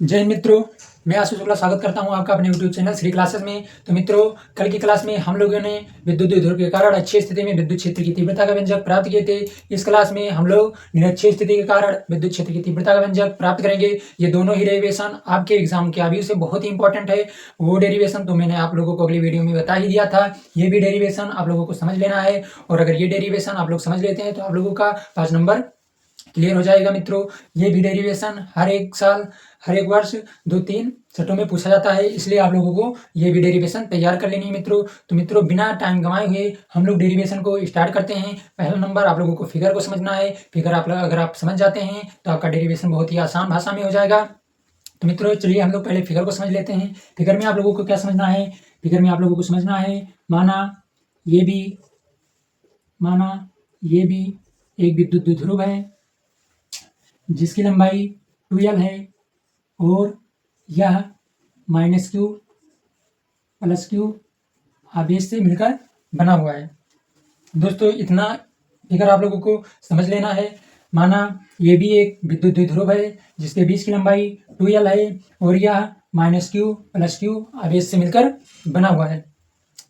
जय हिंद मित्रों, मैं आशीष शुक्ला स्वागत करता हूं आपका अपने यूट्यूब चैनल श्री क्लासेस में। तो मित्रों, कल की क्लास में हम लोगों ने विद्युत द्विध्रुव के कारण अच्छी स्थिति में विद्युत क्षेत्र की तीव्रता का व्यंजक प्राप्त किए थे। इस क्लास में हम लोग निरक्षीय स्थिति के कारण विद्युत क्षेत्र की तीव्रता का व्यंजक प्राप्त करेंगे। ये दोनों ही डेरिवेशन आपके एग्जाम के अभी से बहुत ही इंपॉर्टेंट है। वो डेरिवेशन तो मैंने आप लोगों को अगली वीडियो में बता ही दिया था। ये भी डेरिवेशन आप लोगों को समझ लेना है, और अगर ये डेरिवेशन आप लोग समझ लेते हैं तो आप लोगों का 5 नंबर क्लियर हो जाएगा। मित्रों, ये भी डेरिवेशन हर एक साल, हर एक वर्ष 2-3 सेटों में पूछा जाता है, इसलिए आप लोगों को ये भी डेरिवेशन तैयार कर लेनी है मित्रों। तो मित्रों, बिना टाइम गंवाए हुए हम लोग डेरिवेशन को स्टार्ट करते हैं। पहला नंबर, आप लोगों को फिगर को समझना है। फिगर अगर आप समझ जाते हैं तो आपका डेरिवेशन बहुत ही आसान भाषा में हो जाएगा। तो मित्रों, चलिए हम लोग पहले फिगर को समझ लेते हैं। फिगर में आप लोगों को क्या समझना है? फिगर में आप लोगों को समझना है, माना ये भी एक विद्युत द्विध्रुव है जिसकी लंबाई 2l है, और यह -q + q आवेश से मिलकर बना हुआ है। दोस्तों, इतना फिगर आप लोगों को समझ लेना है। माना ये भी एक विद्युत द्विध्रुव है जिसके बीच की लंबाई 2l है, और यह -q + q आवेश से मिलकर बना हुआ है।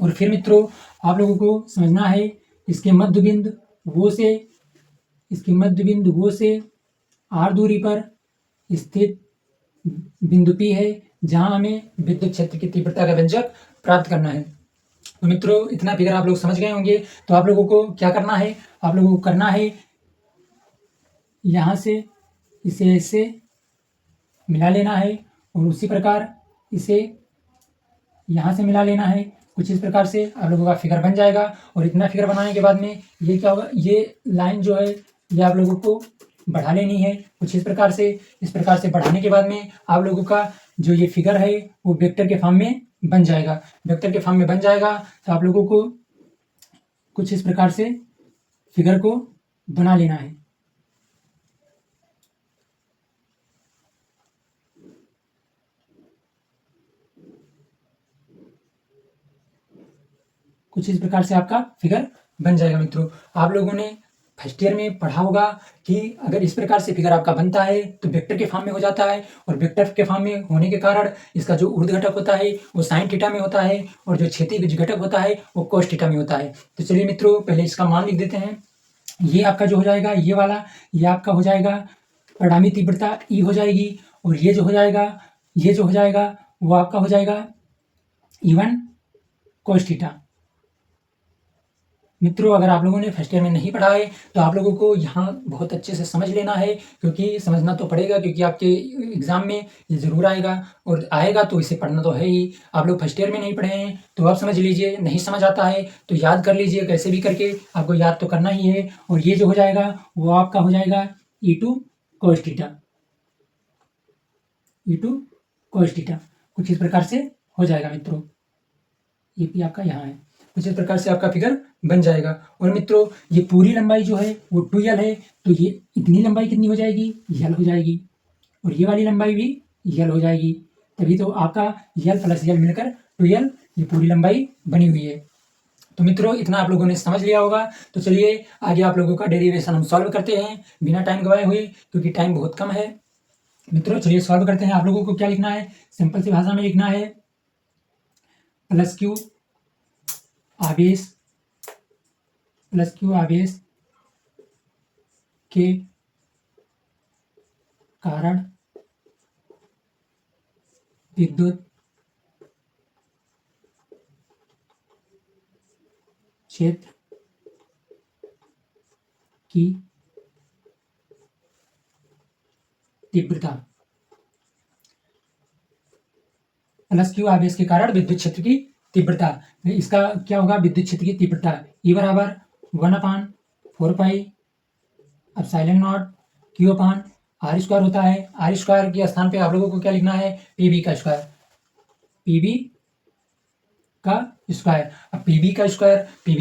और फिर मित्रों, आप लोगों को समझना है इसके मध्य बिंदु वो से r दूरी पर स्थित बिंदु P है, जहां हमें विद्युत क्षेत्र की तीव्रता का व्यंजक प्राप्त करना है। तो मित्रों, इतना फिगर आप लोग समझ गए होंगे। तो आप लोगों को क्या करना है? आप लोगों को करना है यहां से इसे ऐसे मिला लेना है, और उसी प्रकार इसे यहां से मिला लेना है। कुछ इस प्रकार से आप लोगों का फिगर बन जाएगा। और इतना फिगर बनाने के बाद में ये क्या होगा, ये लाइन जो है ये आप लोगों को बढ़ा लेनी है कुछ इस प्रकार से। इस प्रकार से बढ़ाने के बाद में आप लोगों का जो ये फिगर है वो वेक्टर के फॉर्म में बन जाएगा। वेक्टर के फॉर्म में बन जाएगा तो आप लोगों को कुछ इस प्रकार से फिगर को बना लेना है। कुछ इस प्रकार से आपका फिगर बन जाएगा। मित्रों, आप लोगों ने फर्स्ट ईयर में पढ़ा होगा कि अगर इस प्रकार से फिगर आपका बनता है तो वेक्टर के फॉर्म में हो जाता है, और वेक्टर के फॉर्म में होने के कारण इसका जो ऊर्ध्व घटक होता है वो sin थीटा में होता है, और जो क्षैतिज घटक होता है वो cos थीटा में होता है। तो चलिए मित्रों, पहले इसका मान लिख देते हैं। ये आपका जो हो जाएगा, ये वाला, ये आपका हो जाएगा परिणामी तीव्रता E हो जाएगी, और ये जो हो जाएगा वो आपका हो जाएगा E1 cos थीटा। मित्रों, अगर आप लोगों ने फर्स्ट ईयर में नहीं पढ़ा है तो आप लोगों को यहाँ बहुत अच्छे से समझ लेना है, क्योंकि समझना तो पड़ेगा, क्योंकि आपके एग्जाम में ये जरूर आएगा, और आएगा तो इसे पढ़ना तो है ही। आप लोग फर्स्ट ईयर में नहीं पढ़े हैं तो आप समझ लीजिए, नहीं समझ आता है तो याद कर लीजिए, कैसे भी करके आपको याद तो करना ही है। और ये जो हो जाएगा वो आपका हो जाएगा E2 cos theta. E2 cos theta कुछ इस प्रकार से हो जाएगा। मित्रों, ये भी आपका यहाँ है। कुछ इस प्रकार से आपका फिगर बन जाएगा। और मित्रों, ये पूरी लंबाई जो है वो 2l है, तो ये इतनी लंबाई कितनी हो जाएगी? l हो जाएगी, और ये वाली लंबाई भी l हो जाएगी। तभी तो आपका l + l मिलकर 2l ये पूरी लंबाई बनी हुई है। तो मित्रों, इतना आप लोगों ने समझ लिया होगा। तो चलिए आगे आप लोगों का डेरिवेशन हम सॉल्व करते हैं बिना टाइम गवाए हुए, क्योंकि टाइम बहुत कम है। मित्रों, चलिए सॉल्व करते हैं। आप लोगों को क्या लिखना है? सिंपल सी भाषा में लिखना है +q आवेश के कारण विद्युत क्षेत्र की तीव्रता। +q आवेश के कारण विद्युत क्षेत्र की तीव्रता। इसका क्या होगा? विद्युत क्षेत्र की तीव्रता E बराबर 1/4πε0 Q/r² होता है। r² के स्थान पे आप लोगों को क्या लिखना है? pb का स्क्वायर। pb का स्क्वायर। अब पीबी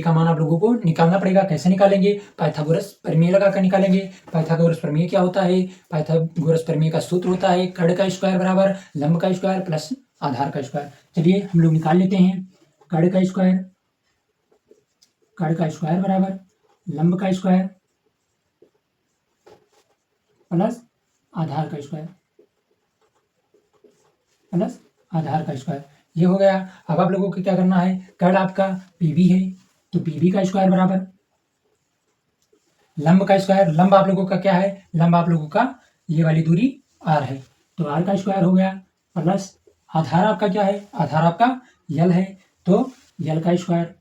का मान आप लोगों को निकालना पड़ेगा। कैसे निकालेंगे? पाइथागोरस प्रमेय लगाकर निकालेंगे। पाइथागोरस प्रमेय क्या होता है? पाइथागोरस प्रमेय का सूत्र होता है कर्ण का स्क्वायर बराबर लंब का स्क्वायर प्लस आधार का स्क्वायर। चलिए हम लोग निकाल लेते हैं। कर्ण का स्क्वायर बराबर लंब का स्क्वायर प्लस आधार का स्क्वायर। प्लस आधार का स्क्वायर, ये हो गया। अब आप लोगों को क्या करना है, कर्ड आपका पीबी है तो पीबी का स्क्वायर बराबर लंब का स्क्वायर, लंब आप लोगों का क्या है, लंब आप लोगों का ये वाली दूरी आर है तो आर का स्क्वायर हो गया, प्लस आधार आपका क्या है, आधार आपका यल है तो यल का स्क्वायर।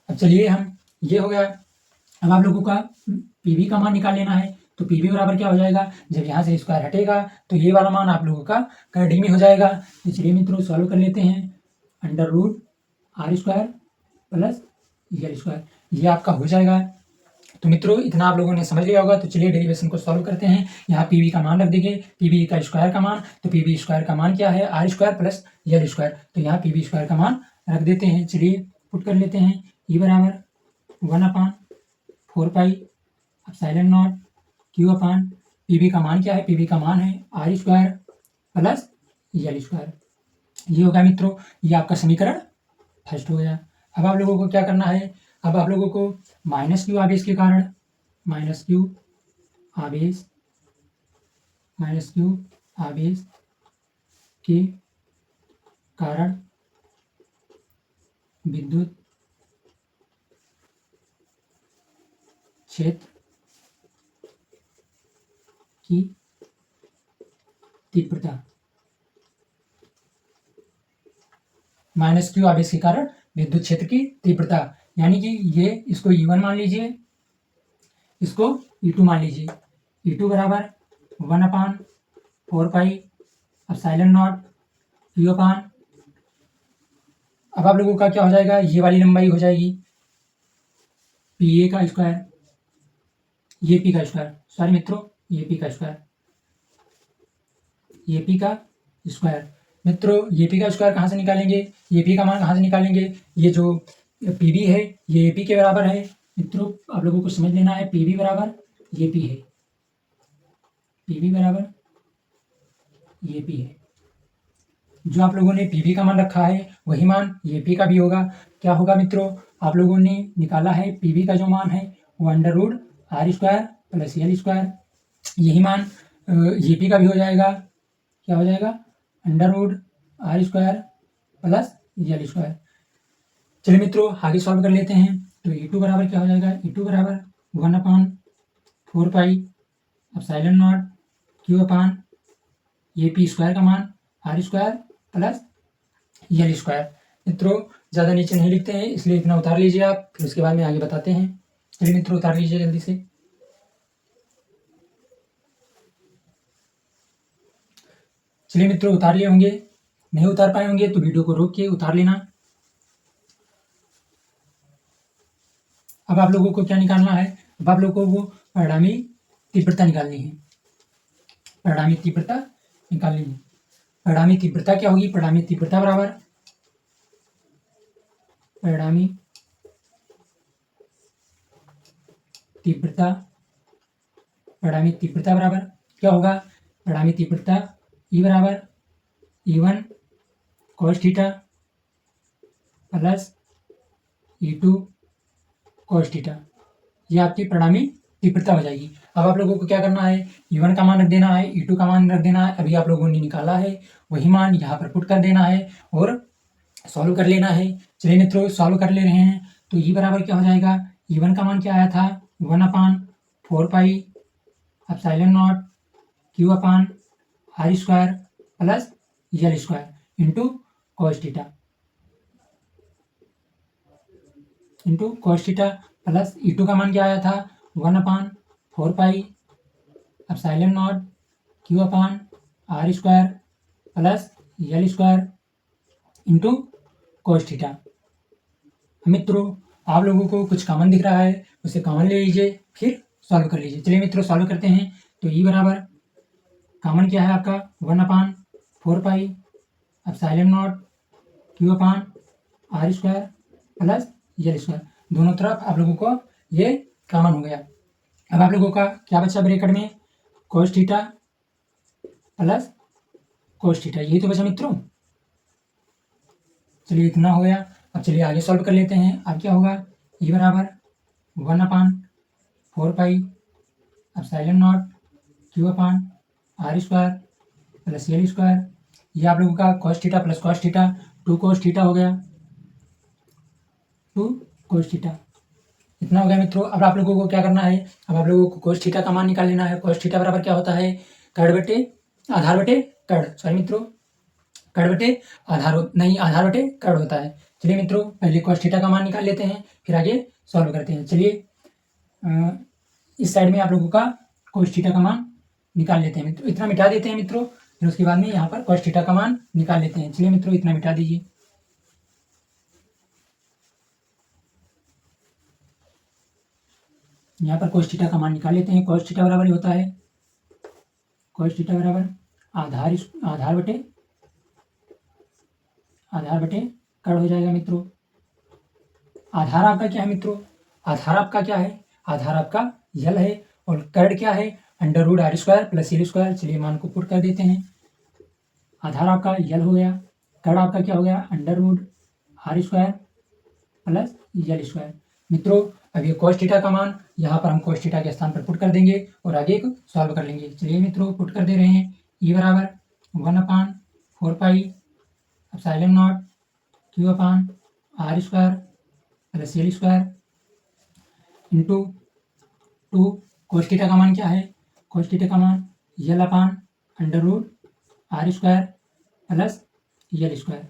अब चलिए हम, ये हो गया। अब आप लोगों का पीवी का मान निकाल लेना है तो पीवी बराबर क्या हो जाएगा, जब यहाँ से स्क्वायर हटेगा तो ये वाला मान आप लोगों का कर्ड में हो जाएगा। तो चलिए मित्रों सॉल्व कर लेते हैं, under root are square plus L square, ये आपका हो जाएगा। तो मित्रों इतना आप लोगों ने समझ लिया होगा। तो चलिए डेरिवेशन को सॉल्व करते हैं। यहाँ पीवी का मान रख देंगे, पीवी का स्क्वायर का मान, तो पीवी स्क्वायर का मान क्या है, आर स्क्वायर प्लस यल स्क्वायर, तो यहाँ पीवी स्क्वायर का मान रख देते हैं। चलिए पुट कर लेते हैं, ई बराबर 1/4 pi epsilon naught Q upon, PV का मान क्या है, पीवी का मान है आर स्क्वायर प्लस यल स्क्वायर, ये होगा मित्रों, ये आपका समीकरण फर्स्ट हो गया। अब आप लोगों को क्या करना है, अब आप लोगों को माइनस क्यू आवेश के कारण, माइनस क्यू आवेश, माइनस क्यू आवेश के कारण विद्युत क्षेत्र की तीव्रता, माइनस क्यू आवेश के कारण विद्युत क्षेत्र की तीव्रता, यानी कि ये इसको E1 मान लीजिए, इसको E2 मान लीजिए, E2 बराबर 1/4 पाई एप्सिलॉन नॉट क्यू अपान, अब आप लोगों का क्या हो जाएगा, ये वाली लंबाई हो जाएगी पी ए का स्क्वायर, ये पी का स्क्वायर, सॉरी मित्रों ये पी का स्क्वायर, ये पी का स्क्वायर। मित्रों ये पी का स्क्वायर कहाँ से निकालेंगे, ये पी का मान कहाँ से निकालेंगे, ये जो पीबी है ये पी के बराबर है। मित्रों आप लोगों को समझ लेना है, पीबी बराबर ये पी है, पीबी बराबर ये पी है, जो आप लोगों ने पीबी का मान रखा है वही मान ये पी का भी होगा। क्या होगा मित्रों, आप लोगों ने निकाला है पीबी का जो मान है वो under root are square plus L square, यही मान ये पी का भी हो जाएगा, क्या हो जाएगा, under root are square plus L square. चलिए मित्रों आगे सॉल्व कर लेते हैं। तो E2 बराबर क्या हो जाएगा, E2 बराबर 1/4 pi epsilon naught Q upon ये पी स्क्वायर का मान आर स्क्वायर प्लस यल स्क्वायर। मित्रों ज़्यादा नीचे नहीं लिखते हैं इसलिए इतना उतार लीजिए आप, फिर उसके बाद में आगे बताते हैं। चलिए मित्रों उतार लीजिए जल्दी से। चलिए मित्रों उतार लिए होंगे, नहीं उतार पाए होंगे तो वीडियो को रोक के उतार लेना। अब आप लोगों को क्या निकालना है, अब आप लोगों को परिणामी तीव्रता निकालनी है, परिणामी तीव्रता निकालनी है। परिणामी तीव्रता क्या होगी, परिणामी तीव्रता बराबर, परिणामी तीव्रता, परिणामी तीव्रता बराबर क्या होगा, परिणामी तीव्रता ई बराबर E1 cos theta plus E2 cos theta, ये आपकी परिणामी तीव्रता हो जाएगी। अब आप लोगों को क्या करना है, E1 का मान रख देना है, E2 का मान रख देना है, अभी आप लोगों ने निकाला है वही मान यहाँ पर पुट कर देना है और सॉल्व कर लेना है। चलिए मित्रों सॉल्व कर ले रहे हैं। तो ई बराबर क्या हो जाएगा, E1 का मान क्या आया था 1/4 pi epsilon naught Q upon are square plus L square into cos theta, into cos theta plus E2 का मान क्या आया था 1/4 pi epsilon naught Q upon are square plus L square into cos theta. मित्रों आप लोगों को कुछ कॉमन दिख रहा है उसे कॉमन ले लीजिए फिर सॉल्व कर लीजिए। चलिए मित्रों सॉल्व करते हैं। तो ई बराबर कॉमन क्या है आपका 1/4 pi epsilon naught Q upon are square plus L square, दोनों तरफ आप लोगों को ये कॉमन हो गया। अब आप लोगों का क्या बचा ब्रैकेट में, cos theta plus cos theta, यही तो बचा मित्रों। चलिए इतना हो गया। अब चलिए आगे सॉल्व कर लेते हैं। अब क्या होगा, ई बराबर 1/4 pi epsilon naught Q upon are square plus L square ये आप लोगों का cos theta plus cos theta 2 cos theta हो गया, 2 cos थीटा इतना हो गया मित्रों। अब आप लोगों को क्या करना है, अब आप लोगों को cos थीटा का मान निकाल लेना है। cos थीटा बराबर क्या होता है, कर्ण बटे आधार बटे कर्ण, सॉरी मित्रों, कर्ण बटे आधार नहीं, आधार बटे कर्ण होता है। चलिए मित्रों, पहले cos थीटा का मान निकाल लेते हैं, फिर आगे सॉल्व करते हैं। चलिए इस साइड में आप लोगों का cos थीटा का मान निकाल लेते हैं मित्रों, इतना मिटा देते हैं मित्रों, फिर उसके बाद में यहाँ पर cos थीटा का मान निकाल लेते हैं। चलिए मित्रों, इतना मिटा दीजिए। यहाँ पर cos थीटा का मान निकाल लेते हैं। cos थीटा बराबर होता है, cos थीटा बराबर आधार बटे कर्ण हो जाएगा मित्रों। आधार आपका क्या है मित्रों, आधार आपका क्या है, आधार आपका यल है, और कर्ण क्या है, under root are square plus L square. चलिए मान को पुट कर देते हैं। आधार आपका यल हो गया, कर्ण आपका क्या हो गया, under root are square plus L square. मित्रों, अब ये cos थीटा का मान यहाँ पर हम cos थीटा के स्थान पर पुट कर देंगे और आगे को सॉल्व कर लेंगे। चलिए मित्रों, पुट कर दे रहे हैं। ई बराबर 1/4 pi epsilon naught Q upon are square plus L square into 2 cos theta का मान क्या है, cos थीटा का मान l upon under root are square plus L square.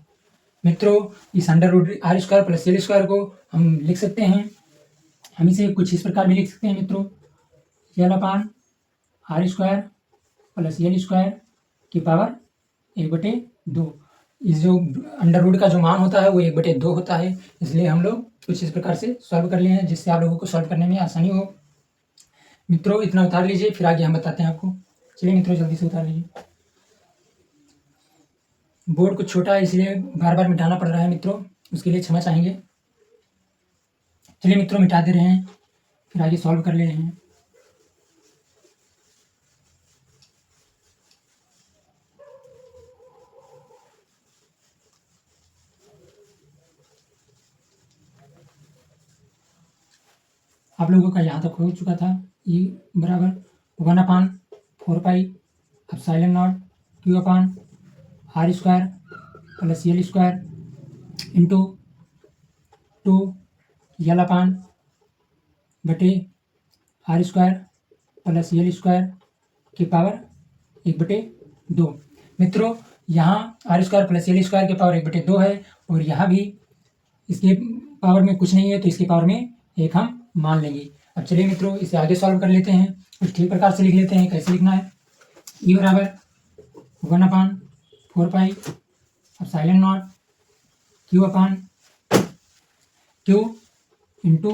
मित्रों, इस under root are square plus L square को हम लिख सकते हैं, हम इसे कुछ इस प्रकार भी लिख सकते हैं मित्रों, l upon are square plus L square की पावर 1/2। इस जो अंडर रूट का जो मान होता है वो 1/2 होता है, इसलिए हम लोग कुछ इस प्रकार से सॉल्व कर लिए हैं, जिससे आप लोगों को सॉल्व करने में आसानी हो। मित्रों, इतना उतार लीजिए, फिर आगे हम बताते हैं आपको। चलिए मित्रों, जल्दी से उतार लीजिए। बोर्ड कुछ छोटा है इसलिए बार बार मिटाना पड़ रहा है मित्रों, उसके लिए क्षमा चाहेंगे। चलिए मित्रों, मिटा दे रहे हैं, फिर आगे सॉल्व कर ले रहे हैं। आप लोगों का यहाँ तक हो चुका था। ई बराबर 1/4 pi epsilon naught Q upon are square plus L square into 2 L upon बटे R square plus L square की पावर 1/2। मित्रों, यहाँ R square plus L square की पावर 1/2 है, और यहाँ भी इसके पावर में कुछ नहीं है, तो इसकी पावर में एक हम मान लेंगे। अब चलिए मित्रों, इसे आगे सॉल्व कर लेते हैं, कुछ ठीक प्रकार से लिख लेते हैं। कैसे लिखना है, ई बराबर 1/4 पाई एप्सिलॉन नॉट क्यू अपान क्यू इंटू,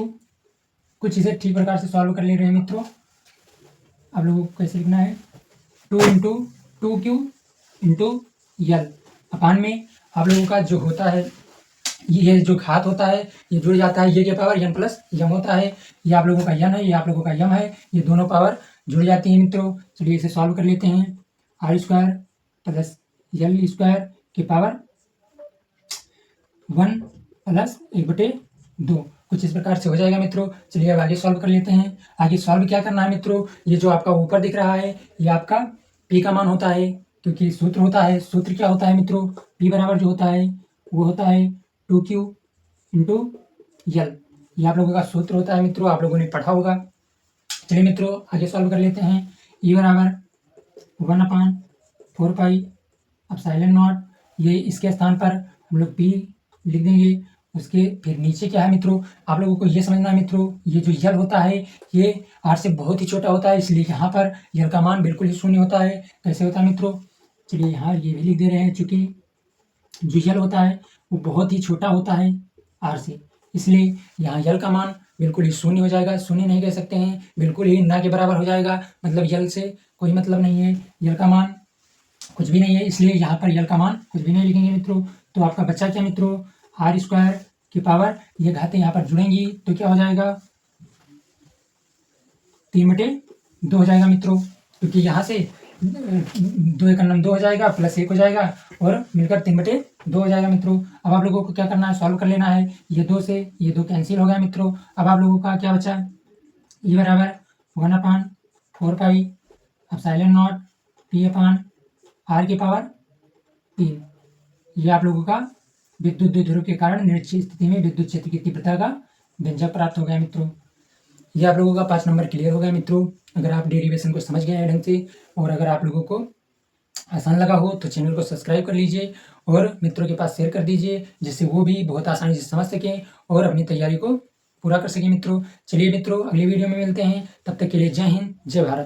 कुछ इसे ठीक प्रकार से सॉल्व कर ले रहे हैं मित्रों। आप लोगों को कैसे लिखना है, 2 इंटू 2Q इंटू यल अपान में आप लोगों का जो होता है, ये जो घात होता है ये जुड़ जाता है, ये के पावर n प्लस यम होता है। ये आप लोगों का n है, ये आप लोगों का यम है, ये दोनों पावर जुड़ जाती है मित्रों। चलिए इसे सॉल्व कर लेते हैं। आर स्क्वायर प्लस यल स्क्वायर की पावर 1 प्लस 1/2, कुछ इस प्रकार से हो जाएगा मित्रों। चलिए अब आगे सॉल्व कर लेते हैं। आगे सॉल्व क्या करना है मित्रों, ये जो आपका ऊपर दिख रहा है ये आपका p का मान होता है, क्योंकि सूत्र होता है, सूत्र क्या होता है मित्रों, p बराबर जो होता है वो होता है 2Q इंटू यल। ये आप लोगों का सूत्र होता है मित्रों, आप लोगों ने पढ़ा होगा। चलिए मित्रों, आगे सॉल्व कर लेते हैं। ई बराबर 1/4 पाई एप्सिलॉन नॉट, ये इसके स्थान पर हम लोग p लिख देंगे। उसके फिर नीचे क्या है मित्रों, आप लोगों को ये समझना है मित्रों, ये जो यल होता है ये r से बहुत ही छोटा होता है, इसलिए यहाँ पर यल का मान बिल्कुल ही शून्य होता है। कैसे होता है मित्रों, चलिए यहाँ ये भी लिख दे रहे हैं, चूंकि जो यल होता है वो बहुत ही छोटा होता है r से, इसलिए यहाँ यल का मान बिल्कुल ही शून्य हो जाएगा। शून्य नहीं कह सकते हैं, बिल्कुल ही ना के बराबर हो जाएगा, मतलब यल से कोई मतलब नहीं है, यल का मान कुछ भी नहीं है, इसलिए यहाँ पर यल का मान कुछ भी नहीं लिखेंगे मित्रों। तो आपका बच्चा क्या मित्रों, आर स्क्वायर की पावर, ये घातें यहाँ पर जुड़ेंगी तो क्या हो जाएगा, 3/2 हो जाएगा मित्रों, क्योंकि यहाँ से 2 एक 2 हो जाएगा प्लस 1 हो जाएगा और मिलकर 3/2 हो जाएगा मित्रों। अब आप लोगों को क्या करना है, सॉल्व कर लेना है। ये 2 से ये 2 कैंसिल हो गया मित्रों। अब आप लोगों का क्या बचा, ई बराबर 1/4 pi epsilon not p upon r की पावर 3। ये आप लोगों का विद्युत द्विध्रुव के कारण निरक्षीय स्थिति में विद्युत क्षेत्र की तीव्रता का व्यंजक प्राप्त हो गया मित्रों। ये आप लोगों का 5 नंबर क्लियर हो गया मित्रों। अगर आप डेरिवेशन को समझ गए हैं ढंग से और अगर आप लोगों को आसान लगा हो तो चैनल को सब्सक्राइब कर लीजिए और मित्रों के पास शेयर कर दीजिए, जिससे वो भी बहुत आसानी से समझ सकें और अपनी तैयारी को पूरा कर सकें मित्रों। चलिए मित्रों, अगली वीडियो में मिलते हैं, तब तक के लिए जय हिंद, जय भारत।